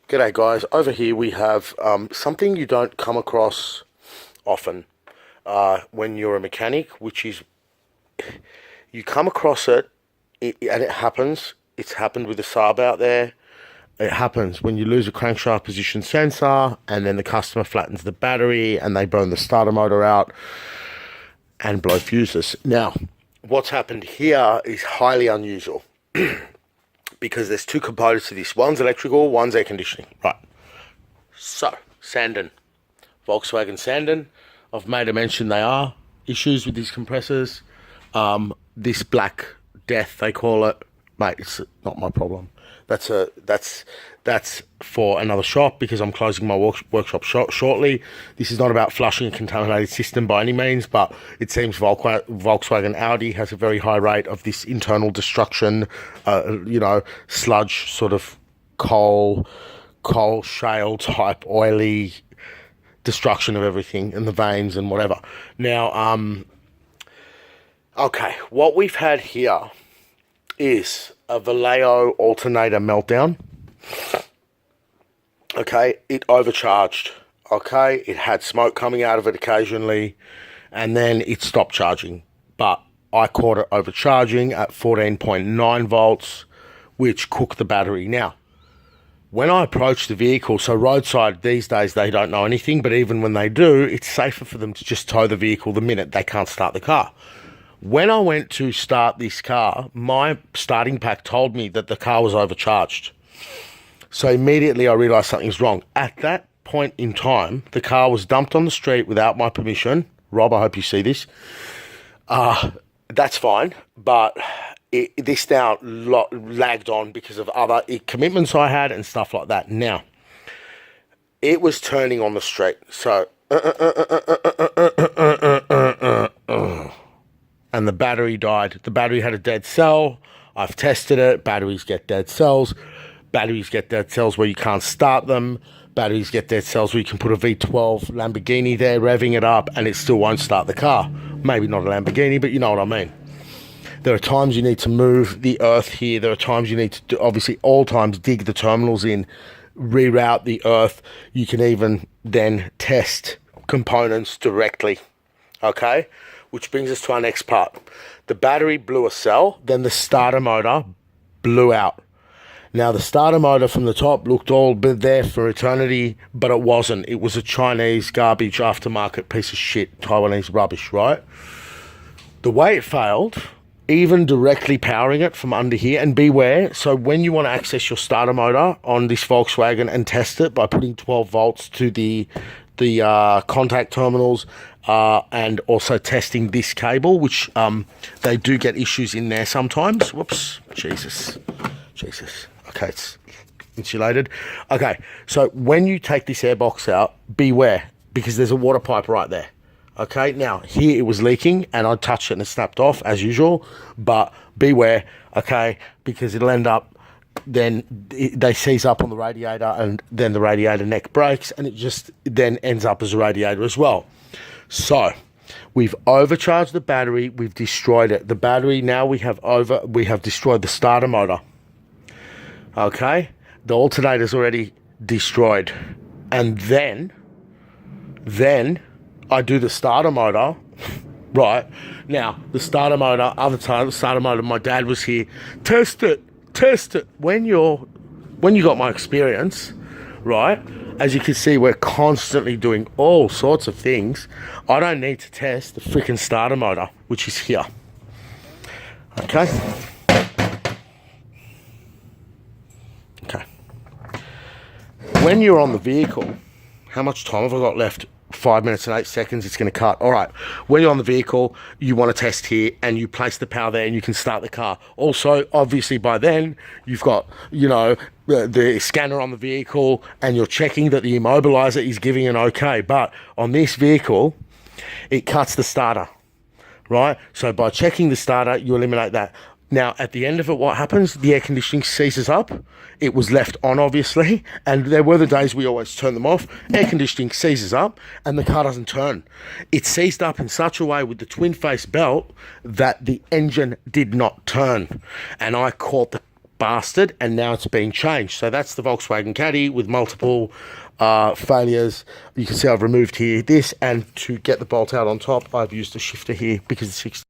G'day guys, over here we have something you don't come across often when you're a mechanic, which is you come across and it happens. It's happened with the Saab out there. It happens when you lose a crankshaft position sensor and then the customer flattens the battery and they burn the starter motor out and blow fuses. Now, what's happened here is highly unusual. Because there's two components to this. One's electrical, one's air conditioning. Right. So, Sanden. Volkswagen Sanden. I've made a mention they are issues with these compressors. This black death, they call it. Mate, it's not my problem. That's for another shop because I'm closing my workshop shortly. This is not about flushing a contaminated system by any means, but it seems Volkswagen Audi has a very high rate of this internal destruction, sludge, sort of coal shale type oily destruction of everything in the veins and whatever. Now, okay, what we've had here is a valeo alternator meltdown. Okay, it overcharged. Okay, it had smoke coming out of it occasionally, and then it stopped charging. But I caught it overcharging at 14.9 volts, which cooked the battery. Now, when I approached the vehicle, so roadside these days, they don't know anything, but even when they do, it's safer for them to just tow the vehicle the minute they can't start the car. When I went to start this car, my starting pack told me that the car was overcharged. So immediately I realised something's wrong. At that point in time, the car was dumped on the street without my permission. Rob, I hope you see this. That's fine, but this now lagged on because of other commitments I had and stuff like that. Now, it was turning on the street. So, and the battery died. The battery had a dead cell. I've tested it. Batteries get dead cells. Batteries get dead cells where you can't start them. Batteries get dead cells where you can put a V12 Lamborghini there, revving it up, and it still won't start the car. Maybe not a Lamborghini, but you know what I mean. There are times you need to move the earth here. There are times you need to, obviously, all times dig the terminals in, reroute the earth. You can even then test components directly. Okay? Which brings us to our next part. The battery blew a cell, then the starter motor blew out. Now, the starter motor from the top looked all there for eternity, but it wasn't. It was a Chinese garbage aftermarket piece of shit, Taiwanese rubbish, right? The way it failed, even directly powering it from under here, and beware, so when you want to access your starter motor on this Volkswagen and test it by putting 12 volts to the contact terminals, and also testing this cable, which they do get issues in there sometimes. Whoops, Jesus. Okay, it's insulated. Okay, so when you take this airbox out, beware, because there's a water pipe right there. Okay, now here it was leaking and I touched it and it snapped off as usual, but beware, okay, because it'll end up, then they seize up on the radiator and then the radiator neck breaks and it just then ends up as a radiator as well. So we've overcharged the battery, we've destroyed it. The battery, now we have destroyed the starter motor. Okay, the alternator's already destroyed. And then I do the starter motor, right? Now, the starter motor, my dad was here, test it. When you got my experience, right? As you can see, we're constantly doing all sorts of things. I don't need to test the freaking starter motor, which is here. Okay. When you're on the vehicle, how much time have I got left? 5 minutes and 8 seconds, it's going to cut. All right, when you're on the vehicle, you want to test here and you place the power there and you can start the car. Also, obviously by then, you've got, the scanner on the vehicle and you're checking that the immobilizer is giving an okay. But on this vehicle, it cuts the starter, right? So by checking the starter, you eliminate that. Now, at the end of it, what happens? The air conditioning seizes up. It was left on, obviously, and there were the days we always turn them off. Air conditioning seizes up, and the car doesn't turn. It seized up in such a way with the twin-face belt that the engine did not turn. And I caught the bastard, and now it's being changed. So that's the Volkswagen Caddy with multiple failures. You can see I've removed here this, and to get the bolt out on top, I've used a shifter here because it's 60.